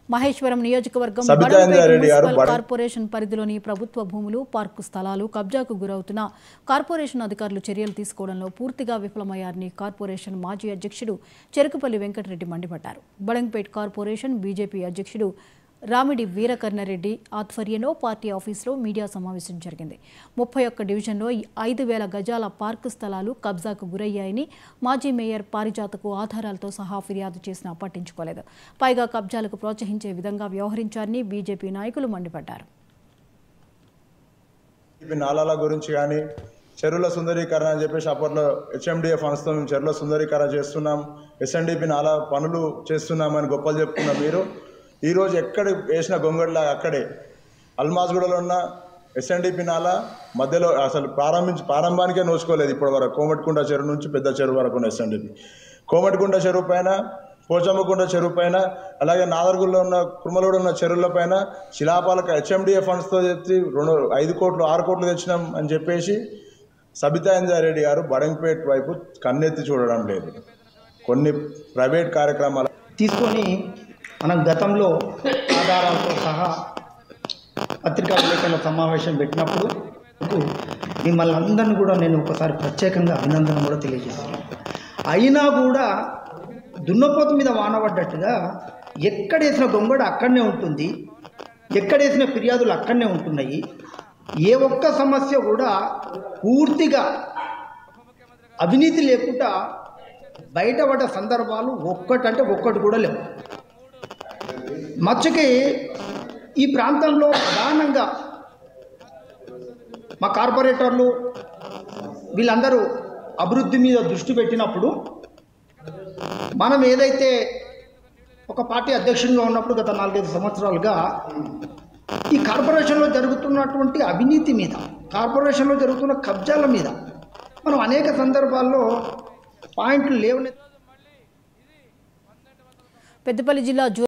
మహేశ్వరం నియోజకవర్గం municipal corporation పరిధిలోని ప్రభుత్వ భూములు, పార్కు స్థలాలు కబ్జాకు గురవుతున్న కార్పొరేషన్ అధికారులు చర్యలు తీసుకోవడంలో పూర్తిగా విఫలమయ్యారని కార్పొరేషన్ మాజీ అధ్యక్షుడు చెరుకుపల్లి వెంకటరెడ్డి మండిపడ్డారు. బడంగ్పేట్ కార్పొరేషన్ బీజేపీ అధ్యక్షుడు రామిడి వీరకర్ణరెడ్డి ఆధ్వర్యంలో పార్టీ ఆఫీసులో మీడియా సమావేశం జరిగింది. 31 డివిజన్లో 5,000 గజాల పార్కు స్థలాలు కబ్జాకు గురయ్యాయని మాజీ మేయర్ పారిజాతకు ఆధారాలతో సహా ఫిర్యాదు చేసినా పట్టించుకోలేదు. పైగా కబ్జాలకు ప్రోత్సహించే విధంగా వ్యవహరించారని బీజేపీ నాయకులు మండిపడ్డారు. నాలాల గురించి కానీ చెరువుల సుందరీకరణ అని చెప్పేసి అప్పట్లో హెచ్ఎండిఏ ఫండ్స్తో మేము చెరువుల సుందరీకరణ చేస్తున్నాం, ఎస్ఎన్డిపి నాలా పనులు చేస్తున్నామని గొప్పలు చెప్పుకున్నాం. మీరు ఈరోజు ఎక్కడ వేసిన గొంగడిలాగా అక్కడే అల్మాజ్గూడలో ఉన్న ఎస్ఎన్డిపి నాలా మధ్యలో అసలు ప్రారంభానికే నోచుకోలేదు. ఇప్పటి వరకు కోమటికుంట చెరువు నుంచి పెద్ద చెరువు వరకు ఉన్న ఎస్ఎన్డిపి, కోమటికుంట చెరువు పైన, పోచమ్మకుంట చెరువు పైన, అలాగే నాదర్గుల్లో ఉన్న కుర్మలూడ ఉన్న చెరువుల పైన శిలాపాలక హెచ్ఎండిఏ ఫండ్స్తో చెప్పి 5 కోట్లు 6 కోట్లు తెచ్చినాం అని చెప్పేసి సబితా ఇంద్రారెడ్డి గారు బడంగ్పేట్ వైపు కన్నెత్తి చూడడం లేదు. కొన్ని ప్రైవేట్ కార్యక్రమాలు తీసుకొని మనం గతంలో ఆధారాలతో సహా పత్రికా విలేకరుల సమావేశం పెట్టినప్పుడు మిమ్మల్ని అందరినీ కూడా నేను ఒకసారి ప్రత్యేకంగా అభినందన కూడా తెలియజేస్తున్నాను. అయినా కూడా దున్నపోతు మీద వానబడ్డట్టుగా ఎక్కడేసిన గొంగడ అక్కడనే ఉంటుంది, ఎక్కడేసిన ఫిర్యాదులు అక్కడనే ఉంటున్నాయి. ఏ ఒక్క సమస్య కూడా పూర్తిగా అవినీతి లేకుండా బయటపడ్డ సందర్భాలు ఒక్కటి కూడా లేవు. మచ్చకి ఈ ప్రాంతంలో ప్రధానంగా మా కార్పొరేటర్లు వీళ్ళందరూ అభివృద్ధి మీద దృష్టి పెట్టినప్పుడు మనం ఏదైతే ఒక పార్టీ అధ్యక్షునిగా ఉన్నప్పుడు గత 4-5 సంవత్సరాలుగా ఈ కార్పొరేషన్లో జరుగుతున్నటువంటి అవినీతి మీద, కార్పొరేషన్లో జరుగుతున్న కబ్జాల మీద మనం అనేక సందర్భాల్లో పాయింట్లు లేవనెత్తి పెద్దపల్లి జిల్లా